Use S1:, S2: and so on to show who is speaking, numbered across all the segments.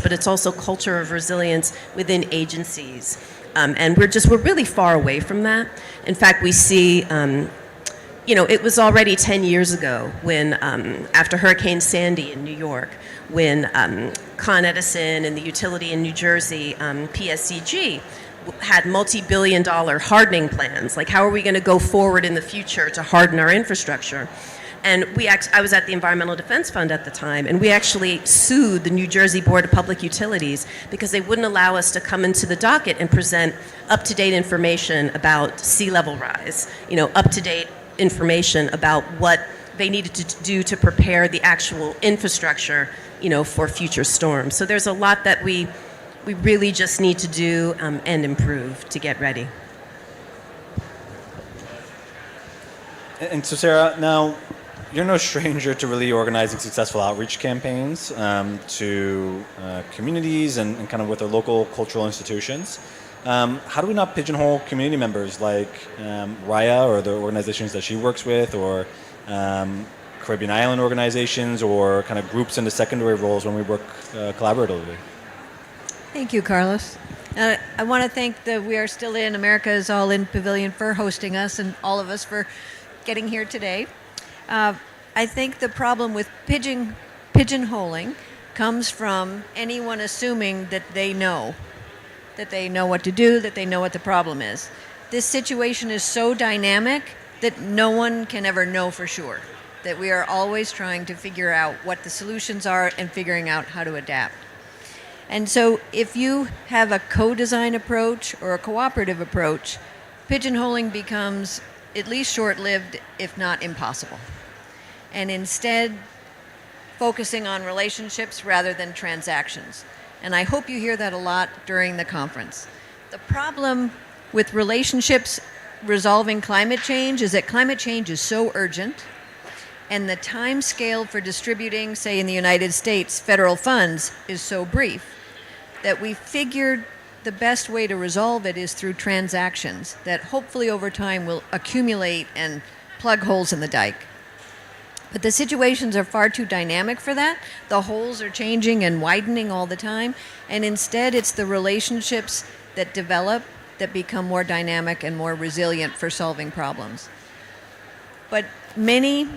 S1: but it's also culture of resilience within agencies. And we're really far away from that. In fact, we see, it was already 10 years ago when, after Hurricane Sandy in New York, when Con Edison and the utility in New Jersey, PSEG, had multi-billion-dollar hardening plans. Like, how are we going to go forward in the future to harden our infrastructure? And I was at the Environmental Defense Fund at the time, and we actually sued the New Jersey Board of Public Utilities because they wouldn't allow us to come into the docket and present up-to-date information about sea level rise, up-to-date information about what they needed to do to prepare the actual infrastructure, for future storms. So there's a lot that we really just need to do and improve to get ready.
S2: And so, Sarah, now you're no stranger to really organizing successful outreach campaigns to communities and kind of with our local cultural institutions. How do we not pigeonhole community members like Raya or the organizations that she works with, or Caribbean island organizations, or kind of groups in the secondary roles when we work collaboratively?
S3: Thank you, Carlos. I want to thank the We Are Still In, America is All In Pavilion for hosting us, and all of us for getting here today. I think the problem with pigeonholing comes from anyone assuming that they know what to do, that they know what the problem is. This situation is so dynamic that no one can ever know for sure, that we are always trying to figure out what the solutions are and figuring out how to adapt. And so if you have a co-design approach or a cooperative approach, pigeonholing becomes at least short-lived, if not impossible. And instead, focusing on relationships rather than transactions. And I hope you hear that a lot during the conference. The problem with relationships resolving climate change is that climate change is so urgent, and the time scale for distributing, say in the United States, federal funds is so brief, that we figured the best way to resolve it is through transactions that hopefully over time will accumulate and plug holes in the dike. But the situations are far too dynamic for that. The holes are changing and widening all the time, and instead it's the relationships that develop that become more dynamic and more resilient for solving problems. But many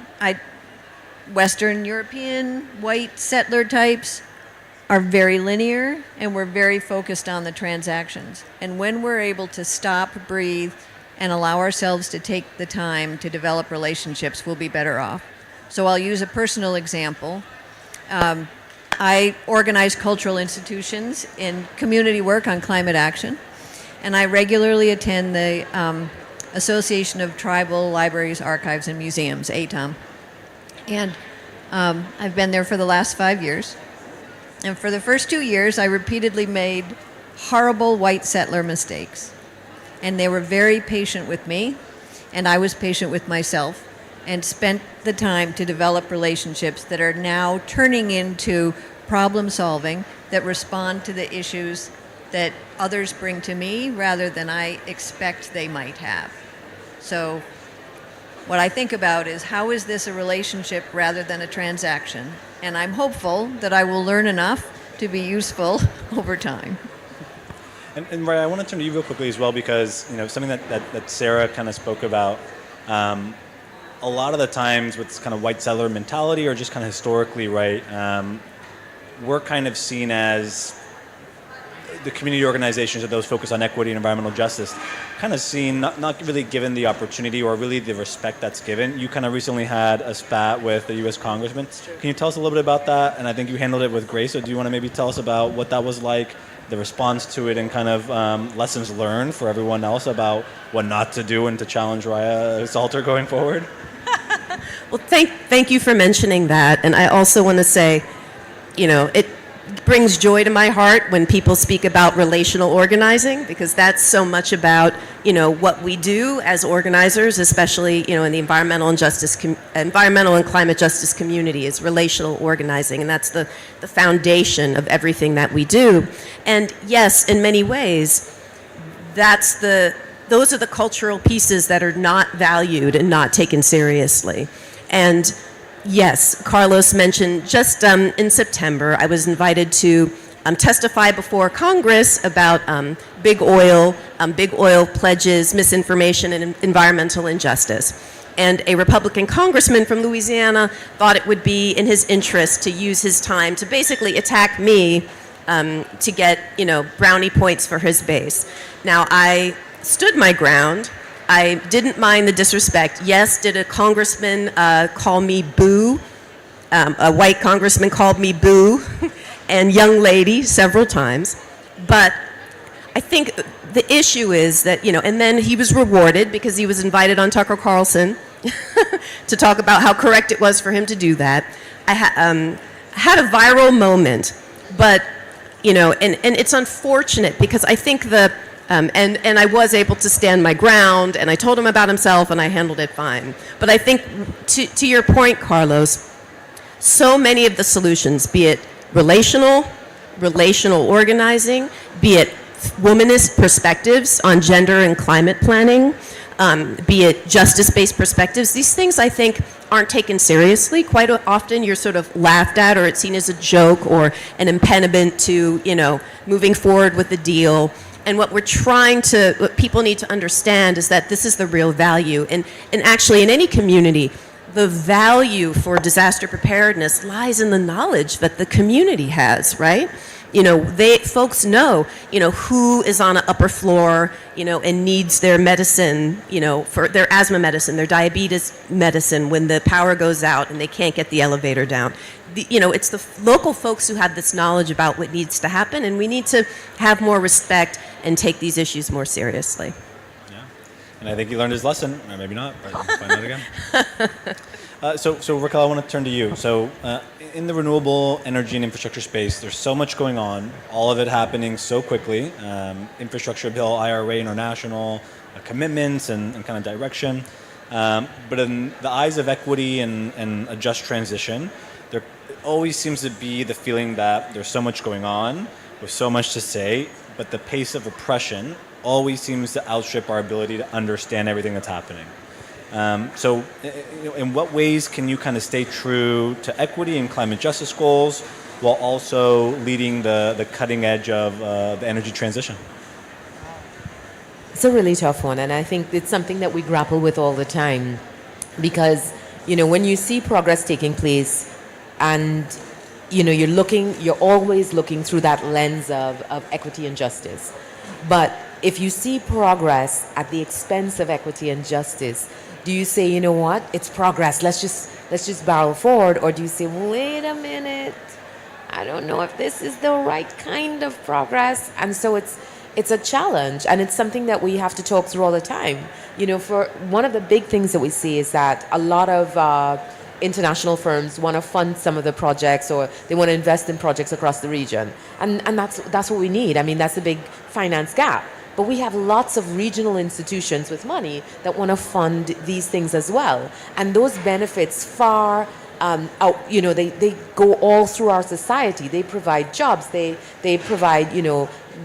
S3: Western European white settler types are very linear, and we're very focused on the transactions. And when we're able to stop, breathe, and allow ourselves to take the time to develop relationships, we'll be better off. So I'll use a personal example. I organize cultural institutions in community work on climate action, and I regularly attend the Association of Tribal Libraries, Archives, and Museums, ATOM. And I've been there for the last 5 years. And for the first 2 years, I repeatedly made horrible white settler mistakes. And they were very patient with me, and I was patient with myself, and spent the time to develop relationships that are now turning into problem solving that respond to the issues that others bring to me rather than I expect they might have. So what I think about is, how is this a relationship rather than a transaction? And I'm hopeful that I will learn enough to be useful over time.
S2: And Ray, I want to turn to you real quickly as well, because something that Sarah kind of spoke about. A lot of the times with this kind of white settler mentality, or just kind of historically, right, we're kind of seen as the community organizations or those focused on equity and environmental justice, kind of seen, not really given the opportunity or really the respect that's given. You kind of recently had a spat with a U.S. congressman. Can you tell us a little bit about that? And I think you handled it with grace, so do you want to maybe tell us about what that was like, the response to it, and kind of lessons learned for everyone else about what not to do and to challenge Raya Salter going forward?
S1: Well, thank you for mentioning that. And I also want to say, it brings joy to my heart when people speak about relational organizing, because that's so much about, what we do as organizers, especially, in the environmental and climate justice community, is relational organizing. And that's the foundation of everything that we do. And yes, in many ways, those are the cultural pieces that are not valued and not taken seriously. And yes, Carlos mentioned just in September, I was invited to testify before Congress about big oil pledges, misinformation, and environmental injustice. And a Republican congressman from Louisiana thought it would be in his interest to use his time to basically attack me to get, brownie points for his base. Now, I stood my ground. I didn't mind the disrespect. Yes, did a congressman call me boo? A white congressman called me boo and young lady several times. But I think the issue is that, and then he was rewarded because he was invited on Tucker Carlson to talk about how correct it was for him to do that. I had a viral moment, but, and it's unfortunate because I think and I was able to stand my ground, and I told him about himself, and I handled it fine. But I think, to your point, Carlos, so many of the solutions, be it relational organizing, be it womanist perspectives on gender and climate planning, be it justice-based perspectives, these things I think aren't taken seriously. Quite often you're sort of laughed at, or it's seen as a joke or an impediment to, moving forward with the deal. And what people need to understand is that this is the real value. And actually in any community, the value for disaster preparedness lies in the knowledge that the community has, right? Folks know, who is on an upper floor, and needs their medicine, for their asthma medicine, their diabetes medicine when the power goes out and they can't get the elevator down. It's the local folks who have this knowledge about what needs to happen, and we need to have more respect and take these issues more seriously.
S2: Yeah, and I think he learned his lesson, or maybe not, but we'll find out again. So Raquel, I want to turn to you. So in the renewable energy and infrastructure space, there's so much going on, all of it happening so quickly. Infrastructure bill, IRA, international, commitments and kind of direction. But in the eyes of equity and a just transition, there always seems to be the feeling that there's so much going on, with so much to say, but the pace of oppression always seems to outstrip our ability to understand everything that's happening. So in what ways can you kind of stay true to equity and climate justice goals while also leading the cutting edge of the energy transition?
S4: It's a really tough one, and I think it's something that we grapple with all the time because, when you see progress taking place and, you're always looking through that lens of equity and justice. But if you see progress at the expense of equity and justice, do you say, what, it's progress, let's just barrel forward, or do you say, wait a minute, I don't know if this is the right kind of progress? And so it's a challenge, and it's something that we have to talk through all the time. For one of the big things that we see is that a lot of international firms want to fund some of the projects, or they want to invest in projects across the region, and that's what we need. I mean, that's a big finance gap. But we have lots of regional institutions with money that want to fund these things as well. And those benefits far they go all through our society. They provide jobs, they provide,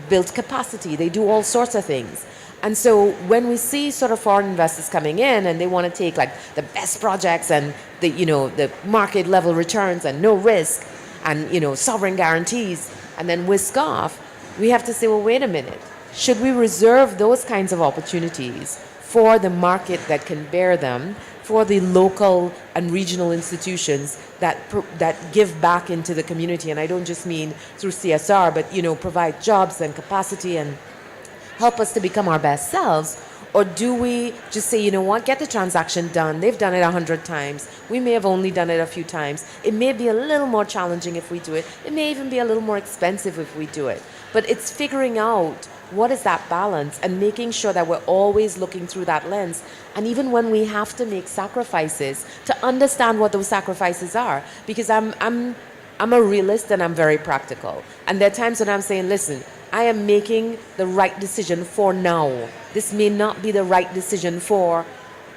S4: build capacity, they do all sorts of things. And so when we see sort of foreign investors coming in and they want to take like the best projects and the market level returns and no risk and, sovereign guarantees and then whisk off, we have to say, well, wait a minute. Should we reserve those kinds of opportunities for the market that can bear them, for the local and regional institutions that give back into the community? And I don't just mean through CSR, but provide jobs and capacity and help us to become our best selves? Or do we just say, get the transaction done? They've done it 100 times. We may have only done it a few times. It may be a little more challenging if we do it. It may even be a little more expensive if we do it. But it's figuring out what is that balance and making sure that we're always looking through that lens. And even when we have to make sacrifices, to understand what those sacrifices are. Because I'm a realist and I'm very practical. And there are times when I'm saying, listen, I am making the right decision for now. This may not be the right decision for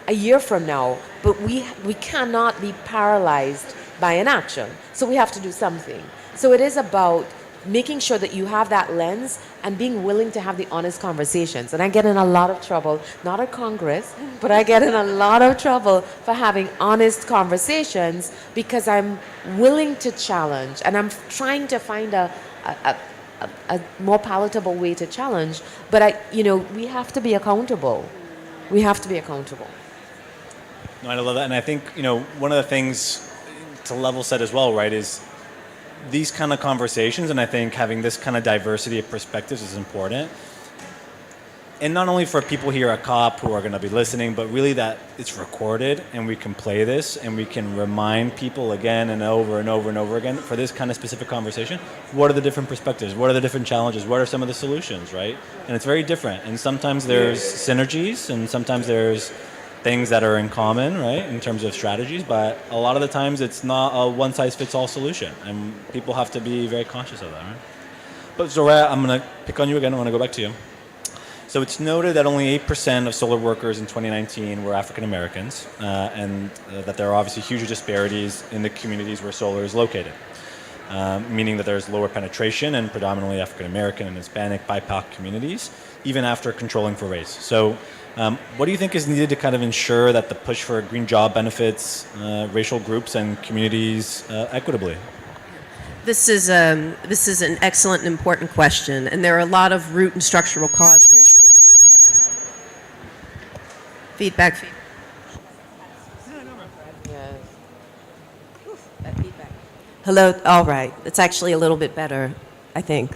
S4: a year from now, but we cannot be paralyzed by inaction. So we have to do something. So it is about making sure that you have that lens and being willing to have the honest conversations. And I get in a lot of trouble, not at Congress, but I get in a lot of trouble for having honest conversations because I'm willing to challenge and I'm trying to find a a more palatable way to challenge. But we have to be accountable. We have to be accountable.
S2: No, I love that, and I think one of the things to level set as well, right, is these kind of conversations, and I think having this kind of diversity of perspectives is important. And not only for people here at COP who are going to be listening, but really that it's recorded and we can play this and we can remind people again and over and over and over again for this kind of specific conversation. What are the different perspectives? What are the different challenges? What are some of the solutions, right? And it's very different. And sometimes there's synergies and sometimes there's things that are in common, right, in terms of strategies. But a lot of the times it's not a one-size-fits-all solution. And people have to be very conscious of that, right? But Zoraya, I'm going to pick on you again. I want to go back to you. So it's noted that only 8% of solar workers in 2019 were African Americans, and that there are obviously huge disparities in the communities where solar is located, meaning that there's lower penetration in predominantly African American and Hispanic BIPOC communities, even after controlling for race. So what do you think is needed to kind of ensure that the push for green job benefits racial groups and communities equitably?
S1: This is an excellent and important question, and there are a lot of root and structural causes. Feedback. Hello. All right. It's actually a little bit better, I think.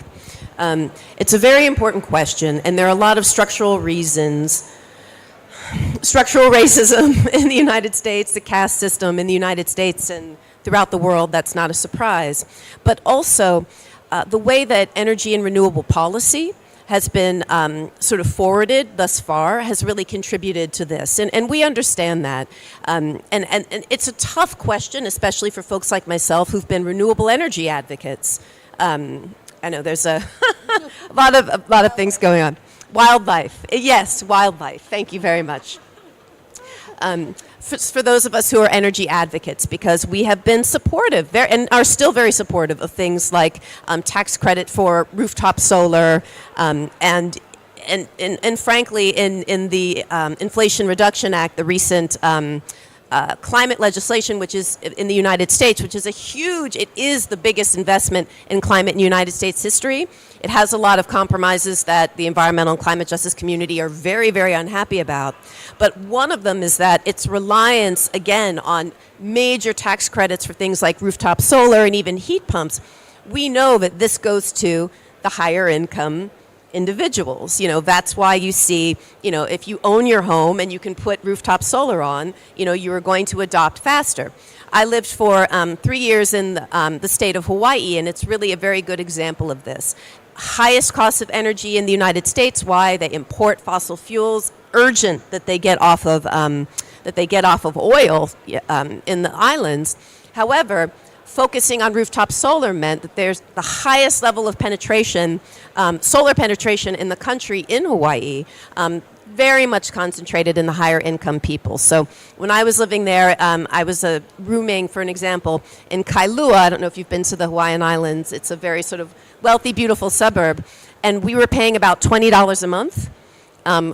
S1: It's a very important question, and there are a lot of structural reasons. Structural racism in the United States, the caste system in the United States and throughout the world, that's not a surprise. But also, the way that energy and renewable policy has been sort of forwarded thus far has really contributed to this. And we understand that. And it's a tough question, especially for folks like myself who've been renewable energy advocates. I know there's a lot of things going on. Wildlife. Yes, wildlife. Thank you very much. For those of us who are energy advocates, because we have been supportive and are still very supportive of things like tax credit for rooftop solar, and frankly, in the Inflation Reduction Act, the recent climate legislation, which is in the United States, which is it is the biggest investment in climate in United States history. It has a lot of compromises that the environmental and climate justice community are very, very unhappy about. But one of them is that its reliance, again, on major tax credits for things like rooftop solar and even heat pumps. We know that this goes to the higher income individuals. That's why you see, if you own your home and you can put rooftop solar on, you are going to adopt faster. I lived for 3 years in the state of Hawaii, and it's really a very good example of this. Highest cost of energy in the United States. Why? They import fossil fuels. Urgent that they get off of oil in the islands. However, focusing on rooftop solar meant that there's the highest level of penetration, solar penetration in the country in Hawaii, very much concentrated in the higher income people. So when I was living there, I was rooming, for an example, in Kailua. I don't know if you've been to the Hawaiian Islands. It's a very sort of wealthy, beautiful suburb. And we were paying about $20 a month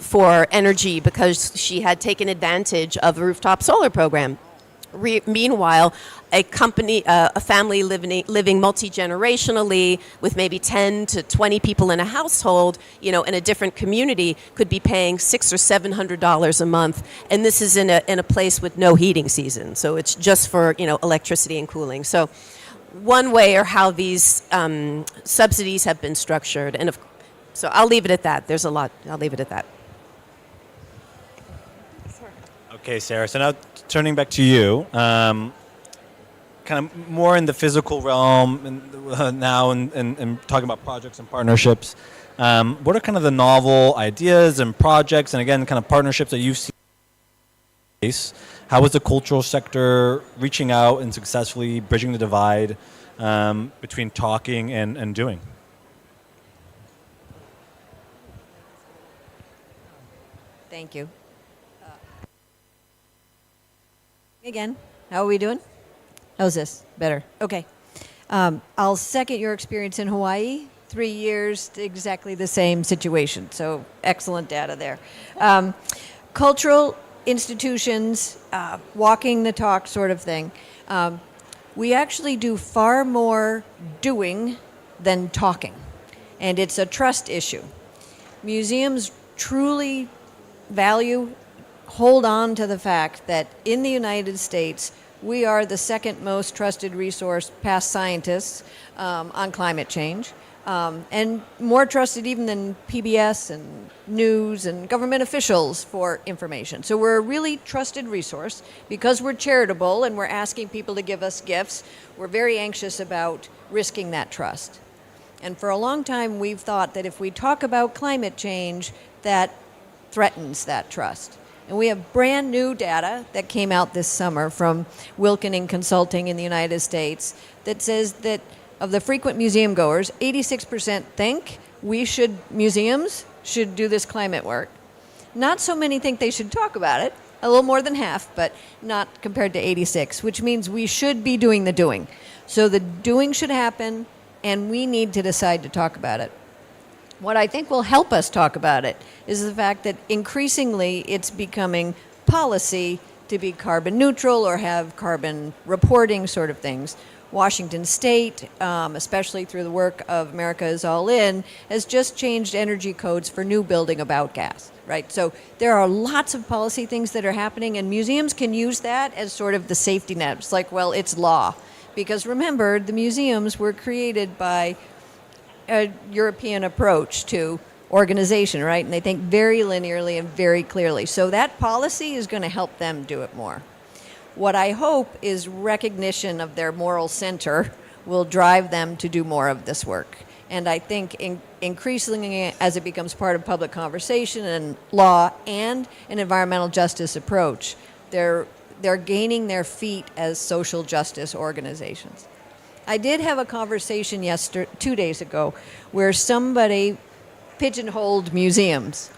S1: for energy because she had taken advantage of the rooftop solar program. Meanwhile, a family living multi-generationally with maybe 10 to 20 people in a household, in a different community, could be paying $600 or $700 a month, and this is in a place with no heating season, so it's just for electricity and cooling. So, one way or how these subsidies have been structured, so I'll leave it at that. There's a lot. I'll leave it at that.
S2: Okay, Sarah. So now turning back to you, kind of more in the physical realm now and talking about projects and partnerships. What are kind of the novel ideas and projects and, again, kind of partnerships that you've seen? How is the cultural sector reaching out and successfully bridging the divide between talking and doing?
S3: Thank you. Again, how are we doing? How's this? Better. Okay. I'll second your experience in Hawaii. 3 years, exactly the same situation. So excellent data there. Cultural institutions, walking the talk sort of thing. We actually do far more doing than talking. and it's a trust issue. Museums truly hold on to the fact that in the United States, we are the second most trusted resource past scientists on climate change, and more trusted even than PBS and news and government officials for information. So we're a really trusted resource because we're charitable and we're asking people to give us gifts. We're very anxious about risking that trust. And for a long time, we've thought that if we talk about climate change, that threatens that trust. And we have brand new data that came out this summer from Wilkening Consulting in the United States that says that of the frequent museum goers, 86% think museums should do this climate work. Not so many think they should talk about it, a little more than half, but not compared to 86, which means we should be doing the doing. So the doing should happen, and we need to decide to talk about it. What I think will help us talk about it is the fact that increasingly it's becoming policy to be carbon neutral or have carbon reporting sort of things. Washington State, especially through the work of America is All In, has just changed energy codes for new building about gas, right? So there are lots of policy things that are happening, and museums can use that as sort of the safety net. It's like, well, it's law. Because remember, the museums were created by a European approach to organization, right? And they think very linearly and very clearly. So that policy is going to help them do it more. What I hope is recognition of their moral center will drive them to do more of this work. And I think increasingly as it becomes part of public conversation and law and an environmental justice approach, they're gaining their feet as social justice organizations. I did have a conversation 2 days ago where somebody pigeonholed museums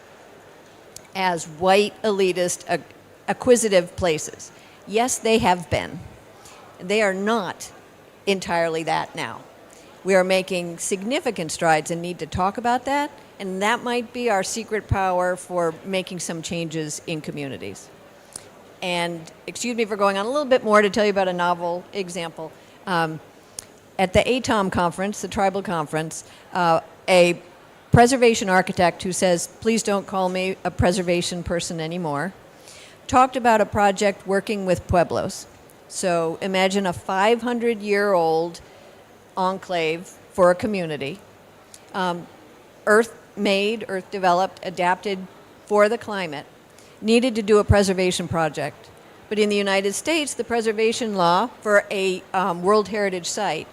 S3: as white, elitist, acquisitive places. Yes, they have been. They are not entirely that now. We are making significant strides and need to talk about that, and that might be our secret power for making some changes in communities. And excuse me for going on a little bit more to tell you about a novel example. At the ATOM conference, the tribal conference, a preservation architect who says, please don't call me a preservation person anymore, talked about a project working with pueblos. So imagine a 500-year-old enclave for a community, earth-made, earth-developed, adapted for the climate, needed to do a preservation project. But in the United States, the preservation law for a World Heritage Site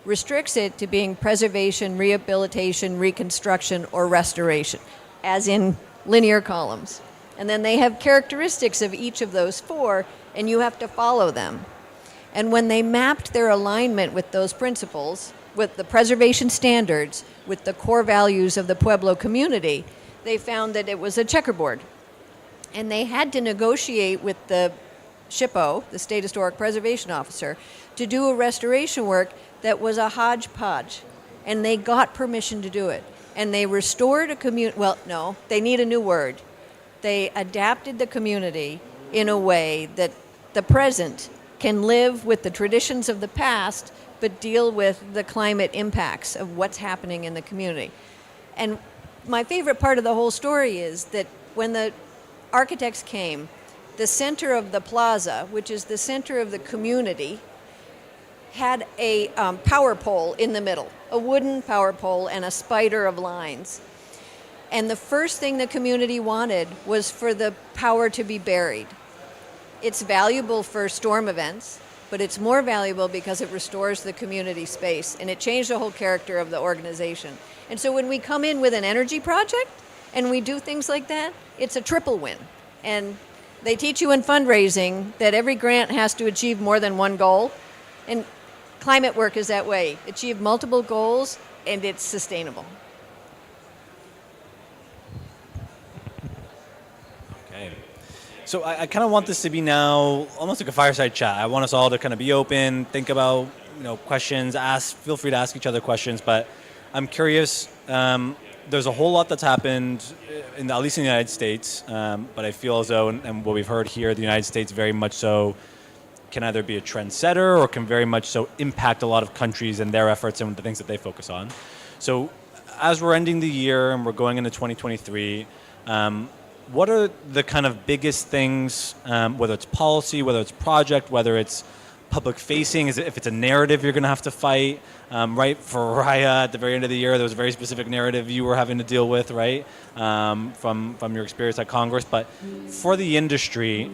S3: restricts it to being preservation, rehabilitation, reconstruction, or restoration, as in linear columns. And then they have characteristics of each of those four, and you have to follow them. And when they mapped their alignment with those principles, with the preservation standards, with the core values of the Pueblo community, they found that it was a checkerboard. And they had to negotiate with the SHPO, the State Historic Preservation Officer, to do a restoration work that was a hodgepodge. And they got permission to do it. And they restored a community, well, no, they need a new word. They adapted the community in a way that the present can live with the traditions of the past, but deal with the climate impacts of what's happening in the community. And my favorite part of the whole story is that when the architects came, the center of the plaza, which is the center of the community, had a power pole in the middle, a wooden power pole and a spider of lines. And the first thing the community wanted was for the power to be buried. It's valuable for storm events, but it's more valuable because it restores the community space, and it changed the whole character of the organization. And so when we come in with an energy project and we do things like that, it's a triple win. And they teach you in fundraising that every grant has to achieve more than one goal, and climate work is that way. Achieve multiple goals, and it's sustainable.
S2: So I kind of want this to be now almost like a fireside chat. I want us all to kind of be open, think about questions, feel free to ask each other questions. But I'm curious. There's a whole lot that's happened, at least in the United States. But I feel as though, and what we've heard here, the United States very much so can either be a trendsetter or can very much so impact a lot of countries and their efforts and the things that they focus on. So as we're ending the year and we're going into 2023, what are the kind of biggest things, whether it's policy, whether it's project, whether it's public facing, if it's a narrative you're going to have to fight, right? For Raya, at the very end of the year, there was a very specific narrative you were having to deal with, right? From your experience at Congress. But for the industry,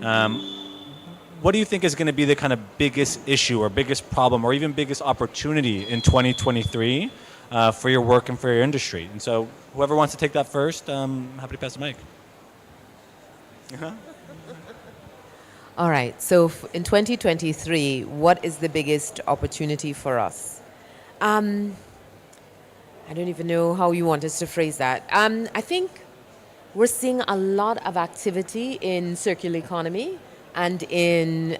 S2: what do you think is going to be the kind of biggest issue or biggest problem or even biggest opportunity in 2023 for your work and for your industry? And so whoever wants to take that first, I'm happy to pass the mic.
S4: All right. So in 2023, what is the biggest opportunity for us? I don't even know how you want us to phrase that. I think we're seeing a lot of activity in circular economy and in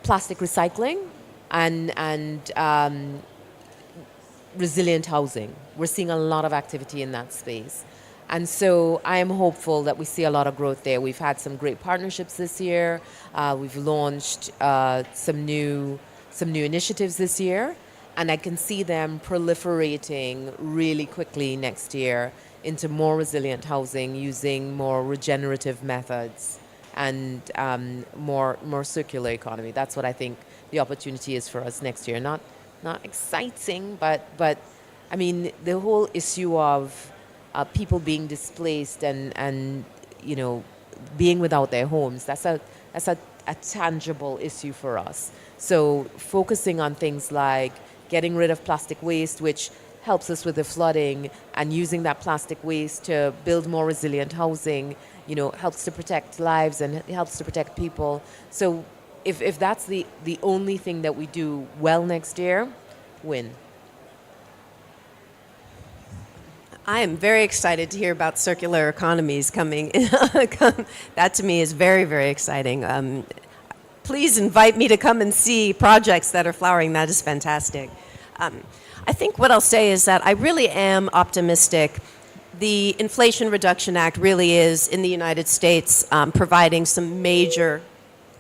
S4: plastic recycling and resilient housing. We're seeing a lot of activity in that space. And so I am hopeful that we see a lot of growth there. We've had some great partnerships this year. We've launched some new initiatives this year, and I can see them proliferating really quickly next year into more resilient housing using more regenerative methods and more circular economy. That's what I think the opportunity is for us next year. Not exciting, but I mean the whole issue of people being displaced and being without their homes, that's a tangible issue for us. So focusing on things like getting rid of plastic waste, which helps us with the flooding, and using that plastic waste to build more resilient housing, helps to protect lives and it helps to protect people. So if that's the only thing that we do well next year, win.
S1: I am very excited to hear about circular economies coming. That to me is very, very exciting. Please invite me to come and see projects that are flowering. That is fantastic. I think what I'll say is that I really am optimistic. The Inflation Reduction Act really is, in the United States, providing some major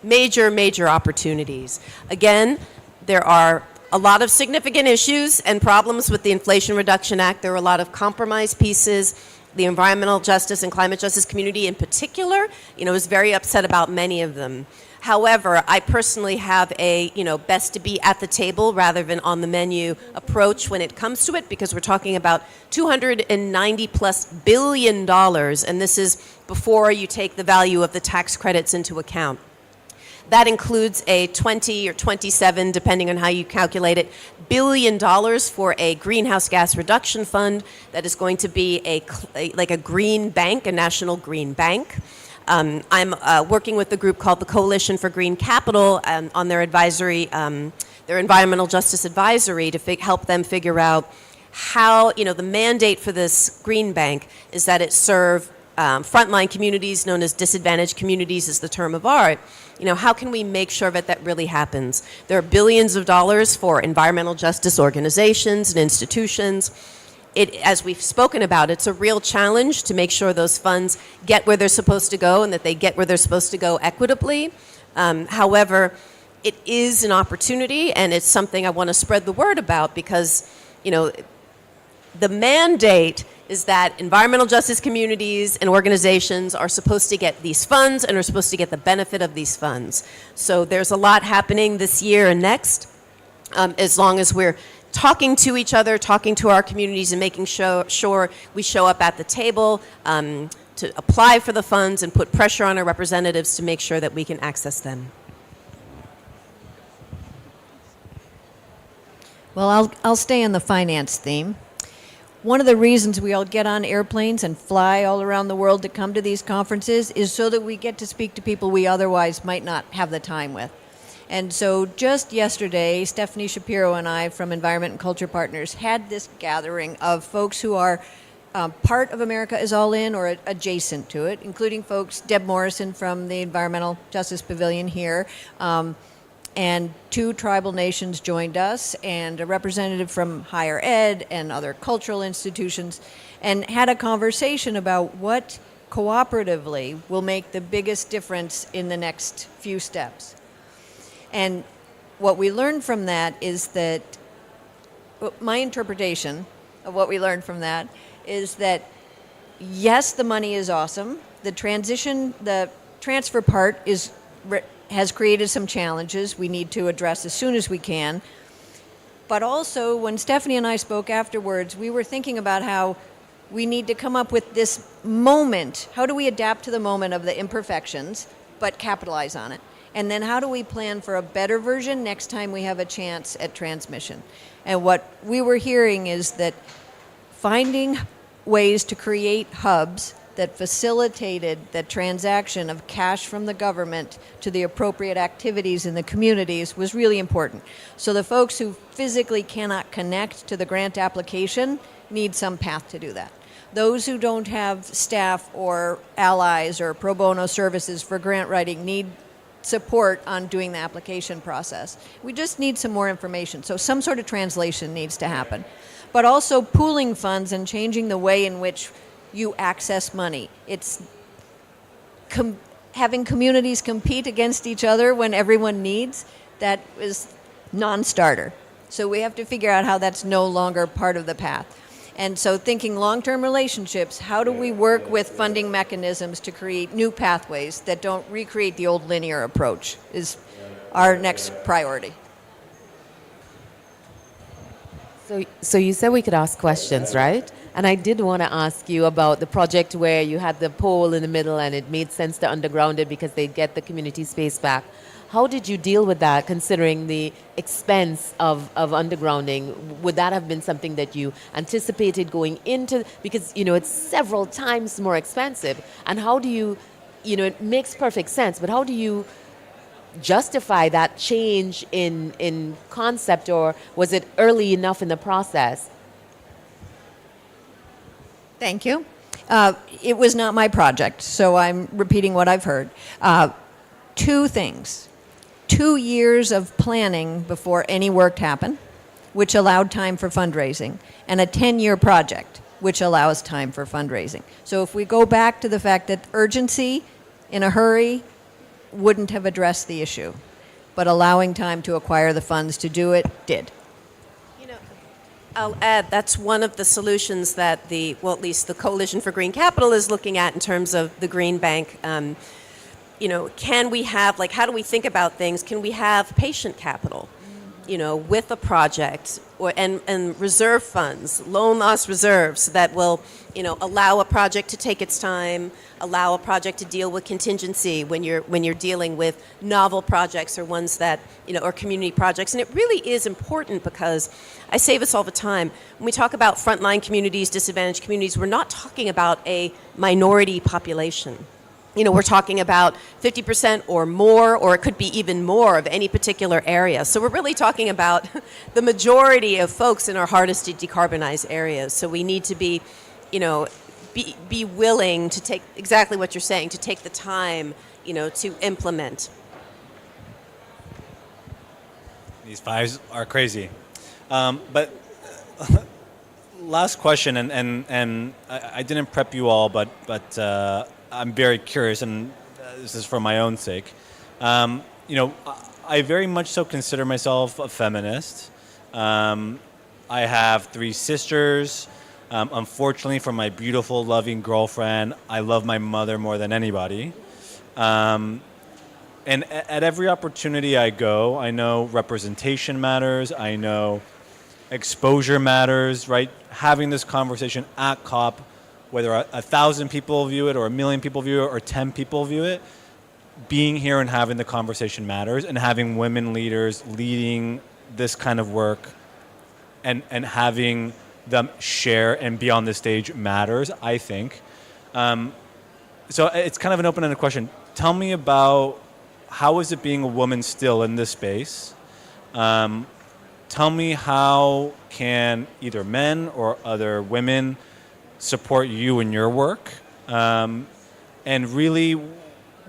S1: opportunities. Again, there are a lot of significant issues and problems with the Inflation Reduction Act. There are a lot of compromise pieces. The environmental justice and climate justice community in particular, is very upset about many of them. However, I personally have a, best to be at the table rather than on the menu approach when it comes to it, because we're talking about $290+ billion, and this is before you take the value of the tax credits into account. That includes a 20 or 27, depending on how you calculate it, $1 billion for a greenhouse gas reduction fund that is going to be like a green bank, a national green bank. I'm working with a group called the Coalition for Green Capital on their advisory, their environmental justice advisory, to help them figure out how, the mandate for this green bank is that it serve frontline communities, known as disadvantaged communities is the term of art. How can we make sure that really happens? There are billions of dollars for environmental justice organizations and institutions. As we've spoken about, it's a real challenge to make sure those funds get where they're supposed to go and that they get where they're supposed to go equitably. However, it is an opportunity, and it's something I want to spread the word about because, the mandate is that environmental justice communities and organizations are supposed to get these funds and are supposed to get the benefit of these funds. So there's a lot happening this year and next, as long as we're talking to each other, talking to our communities, and making sure we show up at the table to apply for the funds and put pressure on our representatives to make sure that we can access them.
S3: Well, I'll stay on the finance theme. One of the reasons we all get on airplanes and fly all around the world to come to these conferences is so that we get to speak to people we otherwise might not have the time with. And so just yesterday, Stephanie Shapiro and I from Environment and Culture Partners had this gathering of folks who are part of America is All In or adjacent to it, including folks, Deb Morrison from the Environmental Justice Pavilion here, and 2 tribal nations joined us, and a representative from higher ed and other cultural institutions, and had a conversation about what cooperatively will make the biggest difference in the next few steps. And what we learned from that is that my interpretation of what we learned from that is that yes, the money is awesome. The transfer part has created some challenges we need to address as soon as we can. But also, when Stephanie and I spoke afterwards, we were thinking about how we need to come up with this moment. How do we adapt to the moment of the imperfections, but capitalize on it? And then how do we plan for a better version next time we have a chance at transmission? And what we were hearing is that finding ways to create hubs that facilitated the transaction of cash from the government to the appropriate activities in the communities was really important. So the folks who physically cannot connect to the grant application need some path to do that. Those who don't have staff or allies or pro bono services for grant writing need support on doing the application process. We just need some more information. So some sort of translation needs to happen. But also pooling funds and changing the way in which you access money. It's having communities compete against each other when everyone needs, that is non-starter. So we have to figure out how that's no longer part of the path. And so thinking long-term relationships, how do we work with funding mechanisms to create new pathways that don't recreate the old linear approach is our next priority.
S4: So you said we could ask questions, right? And I did want to ask you about the project where you had the pole in the middle and it made sense to underground it because they'd get the community space back. How did you deal with that, considering the expense of undergrounding? Would that have been something that you anticipated going into? Because, it's several times more expensive. And how do you, it makes perfect sense, but how do you justify that change in concept, or was it early enough in the process?
S3: Thank you. It was not my project, so I'm repeating what I've heard. Two things. 2 years of planning before any work happened, which allowed time for fundraising, and a 10-year project, which allows time for fundraising. So if we go back to the fact that urgency in a hurry wouldn't have addressed the issue, but allowing time to acquire the funds to do it did.
S1: I'll add that's one of the solutions that at least the Coalition for Green Capital is looking at in terms of the Green Bank. Can we have, how do we think about things? Can we have patient capital, with a project and reserve funds, loan loss reserves that will, allow a project to take its time, allow a project to deal with contingency when you're dealing with novel projects or ones that, or community projects. And it really is important because I say this all the time. When we talk about frontline communities, disadvantaged communities, we're not talking about a minority population. We're talking about 50% or more, or it could be even more of any particular area. So we're really talking about the majority of folks in our hardest to decarbonize areas. So we need to be willing to take exactly what you're saying, to take the time, to implement.
S2: These fives are crazy. But last question, and I didn't prep you all, but I'm very curious, and this is for my own sake. I very much so consider myself a feminist. I have 3 sisters. Unfortunately, for my beautiful, loving girlfriend, I love my mother more than anybody. And at every opportunity I go, I know representation matters. I know exposure matters, right? Having this conversation at COP, whether 1,000 people view it or 1 million people view it or 10 people view it, being here and having the conversation matters, and having women leaders leading this kind of work and having them share and be on the stage matters, I think. So it's kind of an open-ended question. Tell me about how is it being a woman still in this space? Tell me how can either men or other women support you in your work, and really,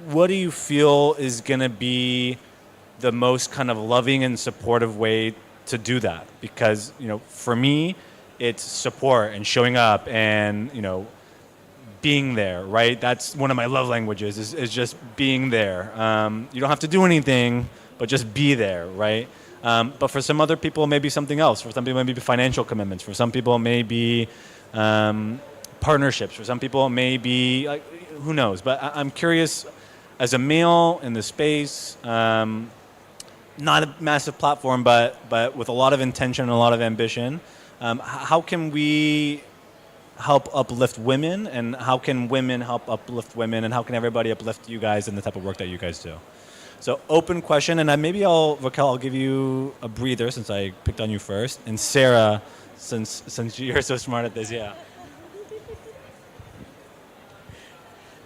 S2: what do you feel is going to be the most kind of loving and supportive way to do that? Because for me, it's support and showing up and being there, right? That's one of my love languages is just being there. You don't have to do anything, but just be there, right? But for some other people, it may be something else. For some people, it may be financial commitments. For some people, it may be partnerships. For some people, it may be, who knows. But I'm curious, as a male in the space, not a massive platform, but with a lot of intention and a lot of ambition, how can we help uplift women, and how can women help uplift women, and how can everybody uplift you guys in the type of work that you guys do? So open question, and maybe Raquel, I'll give you a breather since I picked on you first, and Sarah, since you're so smart at this, yeah.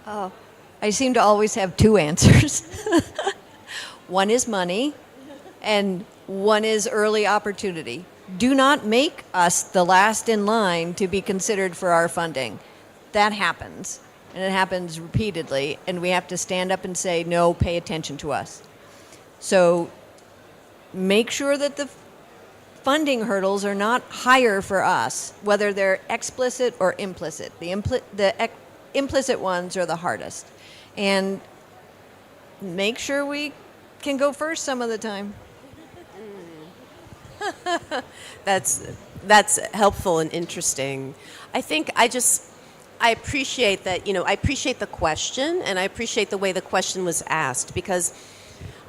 S3: I seem to always have two answers. One is money, and one is early opportunity. Do not make us the last in line to be considered for our funding. That happens, and it happens repeatedly, and we have to stand up and say, no, pay attention to us. So make sure that the funding hurdles are not higher for us, whether they're explicit or implicit. The implicit ones are the hardest. And make sure we can go first some of the time.
S1: That's helpful and interesting. I think I appreciate that, I appreciate the question, and I appreciate the way the question was asked, because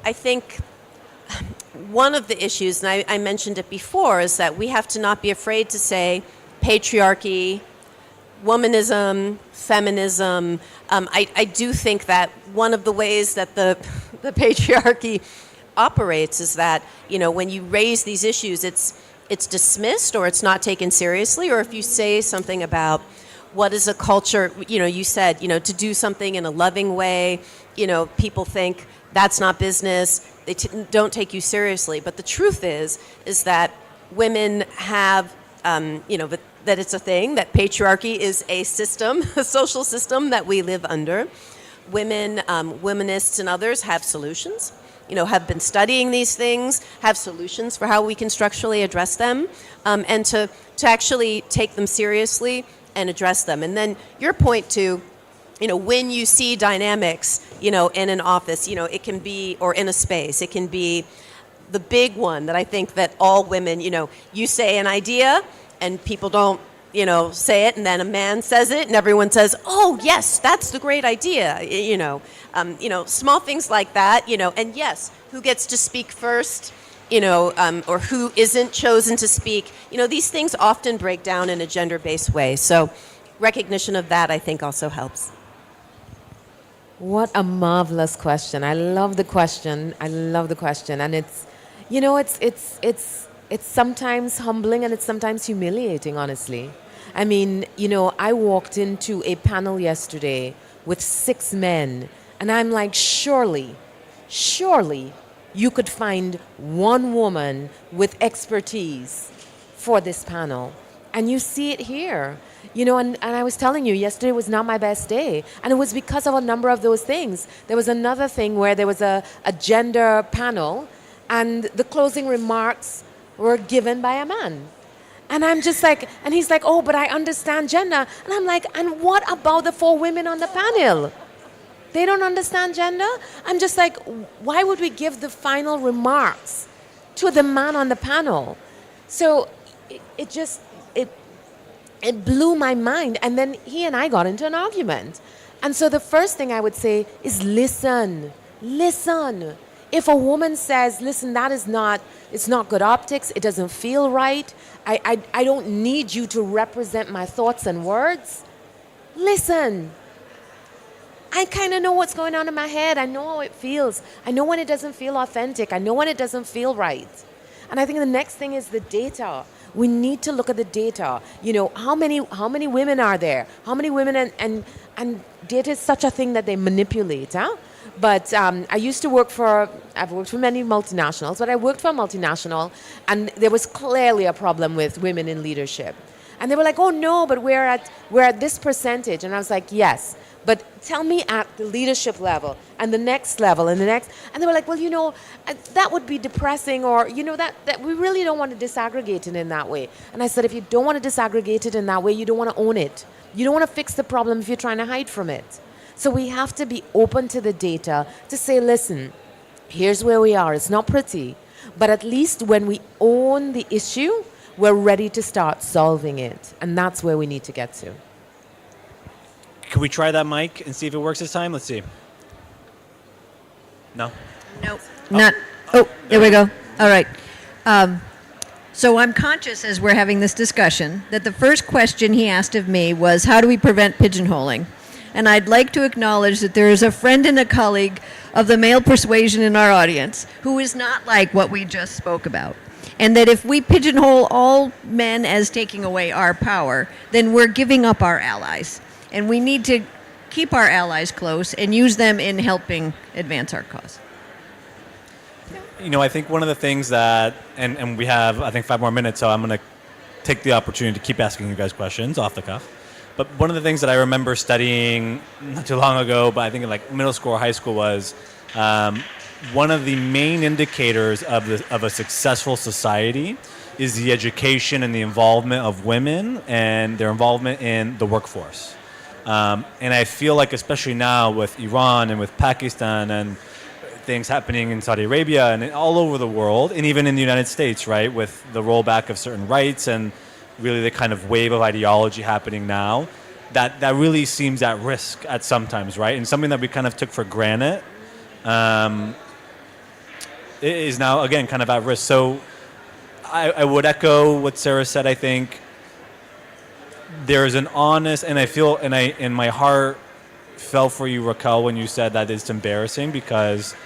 S1: I think one of the issues, and I mentioned it before, is that we have to not be afraid to say patriarchy, womanism, feminism. I do think that one of the ways that the patriarchy operates is that, when you raise these issues, it's dismissed, or it's not taken seriously, or if you say something about what is a culture, you said, to do something in a loving way, people think that's not business, they don't take you seriously. But the truth is that women have, that it's a thing, that patriarchy is a system, a social system that we live under. Women, womanists and others have solutions, have been studying these things, have solutions for how we can structurally address them, and to actually take them seriously and address them. And then your point to, when you see dynamics, in an office, it can be, or in a space, it can be the big one that I think that all women, you say an idea and people don't, say it, and then a man says it and everyone says, oh yes, that's the great idea, small things like that, and yes, who gets to speak first, or who isn't chosen to speak, these things often break down in a gender-based way. So recognition of that, I think, also helps.
S4: What a marvelous question. I love the question. And it's, it's sometimes humbling and it's sometimes humiliating, honestly. I mean, I walked into a panel yesterday with 6 men, and I'm like, surely you could find one woman with expertise for this panel. And you see it here. And I was telling you, yesterday was not my best day. And it was because of a number of those things. There was another thing where there was a gender panel, and the closing remarks were given by a man. And I'm just like, and he's like, oh, but I understand gender. And I'm like, and what about the 4 women on the panel? They don't understand gender? I'm just like, why would we give the final remarks to the man on the panel? So it blew my mind. And then he and I got into an argument. And so the first thing I would say is listen. If a woman says, listen, it's not good optics, it doesn't feel right, I don't need you to represent my thoughts and words, listen. I kind of know what's going on in my head. I know how it feels. I know when it doesn't feel authentic. I know when it doesn't feel right. And I think the next thing is the data. We need to look at the data. How many women are there? How many women, and data is such a thing that they manipulate, huh? But I've worked for many multinationals, but I worked for a multinational, and there was clearly a problem with women in leadership. And they were like, oh no, but we're at this percentage. And I was like, yes, but tell me at the leadership level and the next level and the next. And they were like, well, that would be depressing, or, that we really don't want to disaggregate it in that way. And I said, if you don't want to disaggregate it in that way, you don't want to own it. You don't want to fix the problem if you're trying to hide from it. So we have to be open to the data to say, listen, here's where we are. It's not pretty, But at least when we own the issue, we're ready to start solving it. And that's where we need to get to.
S2: Can we try that mic and see if it works this time? Let's see. No?
S3: Nope. Not. Oh, there we go. All right. So I'm conscious as we're having this discussion that the first question he asked of me was, how do we prevent pigeonholing? And I'd like to acknowledge that there is a friend and a colleague of the male persuasion in our audience who is not like what we just spoke about. And that if we pigeonhole all men as taking away our power, then we're giving up our allies. And we need to keep our allies close and use them in helping advance our cause.
S2: I think one of the things that, and we have, I think, 5 more minutes, so I'm going to take the opportunity to keep asking you guys questions off the cuff. But one of the things that I remember studying not too long ago, but I think in like middle school or high school, was one of the main indicators of a successful society is the education and the involvement of women and their involvement in the workforce. And I feel like, especially now with Iran and with Pakistan and things happening in Saudi Arabia and all over the world, and even in the United States, right, with the rollback of certain rights and really the kind of wave of ideology happening now, that really seems at risk at sometimes, right? And something that we kind of took for granted is now, again, kind of at risk. So I would echo what Sarah said. I think there's an honest, and I feel, and my heart fell for you, Raquel, when you said that it's embarrassing, because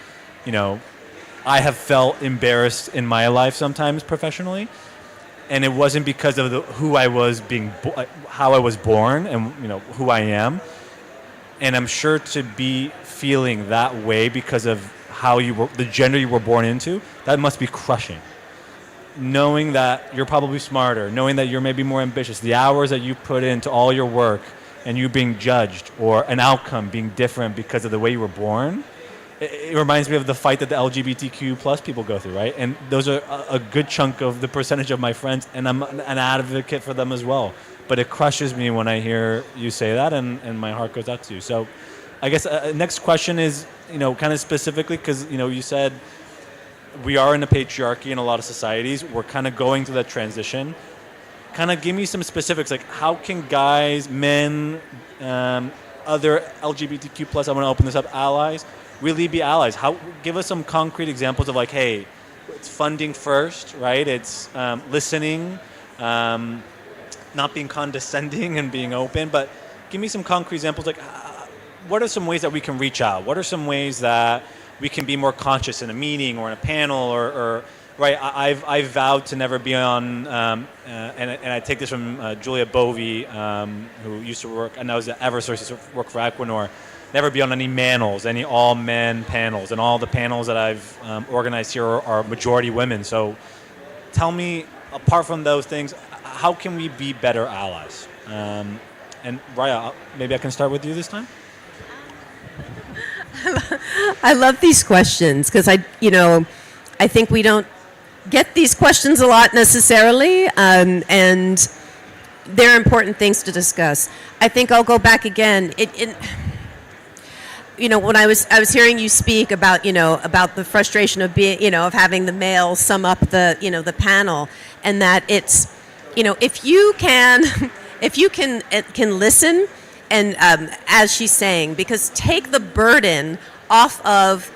S2: I have felt embarrassed in my life sometimes professionally, and it wasn't because of who I was how I was born, and who I am. And I'm sure to be feeling that way because of how the gender you were born into, that must be crushing. Knowing that you're probably smarter, knowing that you're maybe more ambitious, the hours that you put into all your work, and you being judged, or an outcome being different because of the way you were born. It reminds me of the fight that the LGBTQ plus people go through, right? And those are a good chunk of the percentage of my friends, and I'm an advocate for them as well. But it crushes me when I hear you say that, and my heart goes out to you. So I guess next question is, kind of specifically, because, you said we are in a patriarchy in a lot of societies. We're kind of going through that transition. Kind of give me some specifics, like how can guys, men, other LGBTQ plus, I'm going to open this up, allies, really be allies? Give us some concrete examples of, like, hey, it's funding first, right? It's listening, not being condescending and being open, but give me some concrete examples, like what are some ways that we can reach out? What are some ways that we can be more conscious in a meeting or in a panel or right? I've vowed to never be on, and I take this from Julia Bovey, who used to work, and I was at Eversource, used to work for Equinor. Never be on any manels, any all-men panels, and all the panels that I've organized here are majority women. So tell me, apart from those things, how can we be better allies? And Raya, maybe I can start with you this time.
S1: I love these questions because I think we don't get these questions a lot necessarily, and they're important things to discuss. I think I'll go back again. When I was hearing you speak about about the frustration of being of having the male sum up the panel, and that it's if you can listen, and as she's saying, because take the burden off of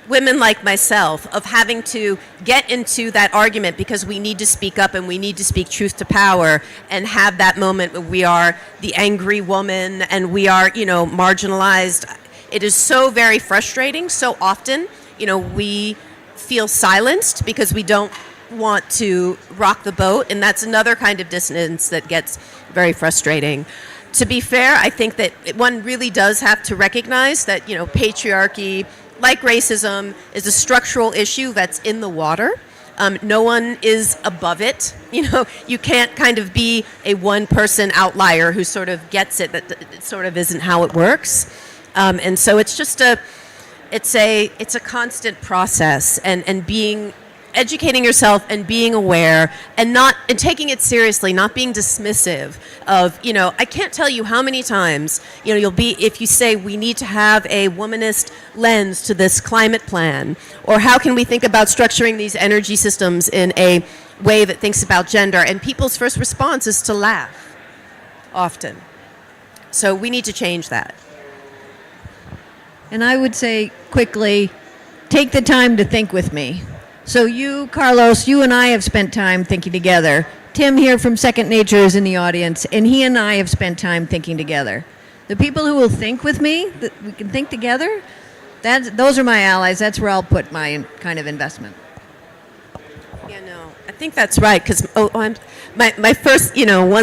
S1: women like myself of having to get into that argument because we need to speak up and we need to speak truth to power and have that moment where we are the angry woman and we are marginalized. It is so very frustrating. So often, we feel silenced because we don't want to rock the boat, and that's another kind of dissonance that gets very frustrating. To be fair, I think that one really does have to recognize that, patriarchy, like racism, is a structural issue that's in the water. No one is above it. You can't kind of be a one-person outlier who sort of gets it. That it sort of isn't how it works. And so it's just it's a constant process, and being educating yourself and being aware and taking it seriously, not being dismissive of, I can't tell you how many times, if you say we need to have a womanist lens to this climate plan, or how can we think about structuring these energy systems in a way that thinks about gender, and people's first response is to laugh often. So we need to change that.
S3: And I would say quickly, take the time to think with me. So you, Carlos, you and I have spent time thinking together. Tim here from Second Nature is in the audience, and he and I have spent time thinking together. The people who will think with me, that we can think together, those are my allies. That's where I'll put my kind of investment.
S1: Yeah, no, I think that's right, because my first,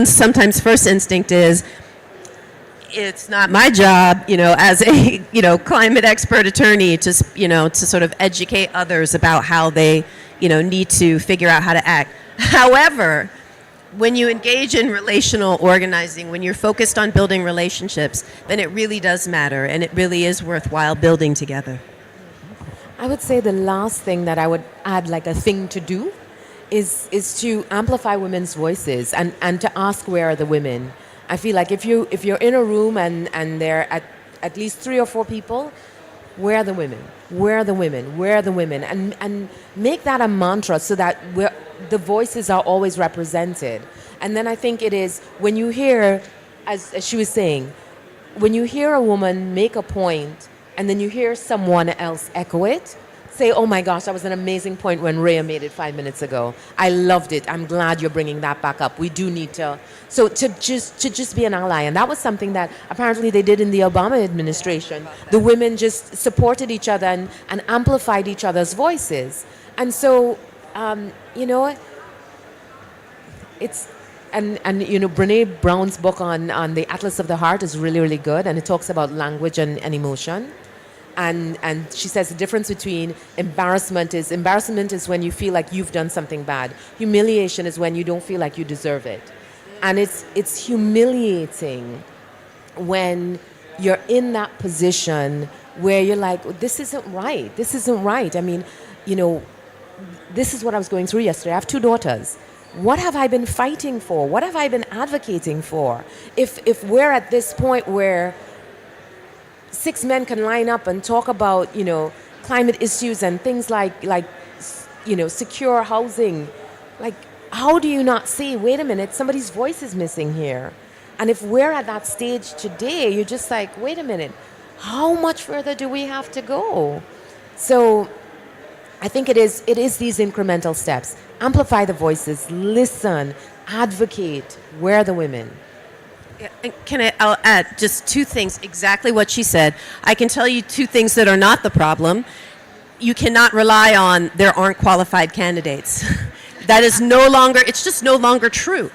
S1: sometimes first instinct is, it's not my job, as a, climate expert attorney to sort of educate others about how they, need to figure out how to act. However, when you engage in relational organizing, when you're focused on building relationships, then it really does matter, and it really is worthwhile building together.
S4: I would say the last thing that I would add, like a thing to do, is to amplify women's voices and to ask where are the women. I feel like if you're in a room and there are at least 3 or 4 people, where are the women? Where are the women? Where are the women? And make that a mantra so that the voices are always represented. And then I think it is when you hear, as she was saying, when you hear a woman make a point and then you hear someone else echo it, say, oh my gosh, that was an amazing point when Rhea made it 5 minutes ago. I loved it. I'm glad you're bringing that back up. We do need to. So to just be an ally. And that was something that apparently they did in the Obama administration. The women just supported each other and amplified each other's voices. And so, it's, and Brene Brown's book on the Atlas of the Heart is really, really good. And it talks about language and emotion. And she says the difference between embarrassment is when you feel like you've done something bad. Humiliation is when you don't feel like you deserve it. And it's humiliating when you're in that position where you're like, this isn't right. This isn't right. I mean, this is what I was going through yesterday. I have 2 daughters. What have I been fighting for? What have I been advocating for? If we're at this point where 6 men can line up and talk about, climate issues and things like secure housing. Like, how do you not see, wait a minute, somebody's voice is missing here? And if we're at that stage today, you're just like, wait a minute, how much further do we have to go? So I think it is these incremental steps. Amplify the voices, listen, advocate. Where are the women?
S1: I'll add just 2 things, exactly what she said. I can tell you 2 things that are not the problem. You cannot rely on there aren't qualified candidates. That is it's just no longer true.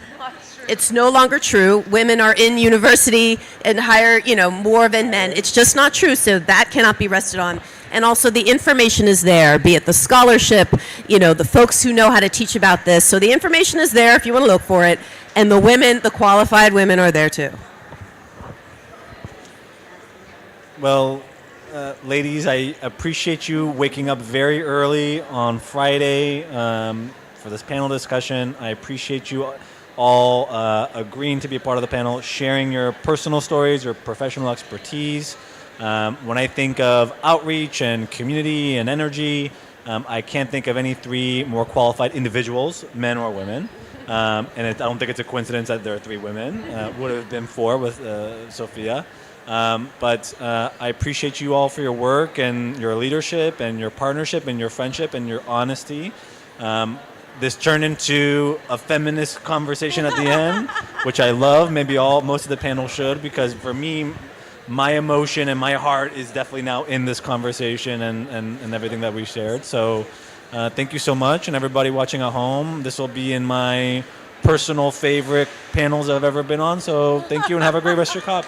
S1: It's no longer true. Women are in university and higher, more than men. It's just not true, so that cannot be rested on. And also the information is there, be it the scholarship, the folks who know how to teach about this. So the information is there if you want to look for it. And the women, the qualified women are there too.
S2: Well, ladies, I appreciate you waking up very early on Friday for this panel discussion. I appreciate you all agreeing to be a part of the panel, sharing your personal stories, your professional expertise. When I think of outreach and community and energy, I can't think of any 3 more qualified individuals, men or women. And I don't think it's a coincidence that there are 3 women. Would have been 4 with Sophia. But I appreciate you all for your work and your leadership and your partnership and your friendship and your honesty. This turned into a feminist conversation at the end, which I love. Maybe most of the panel should, because for me, my emotion and my heart is definitely now in this conversation and everything that we shared. So thank you so much. And everybody watching at home, this will be in my personal favorite panels I've ever been on. So thank you and have a great rest of your COP.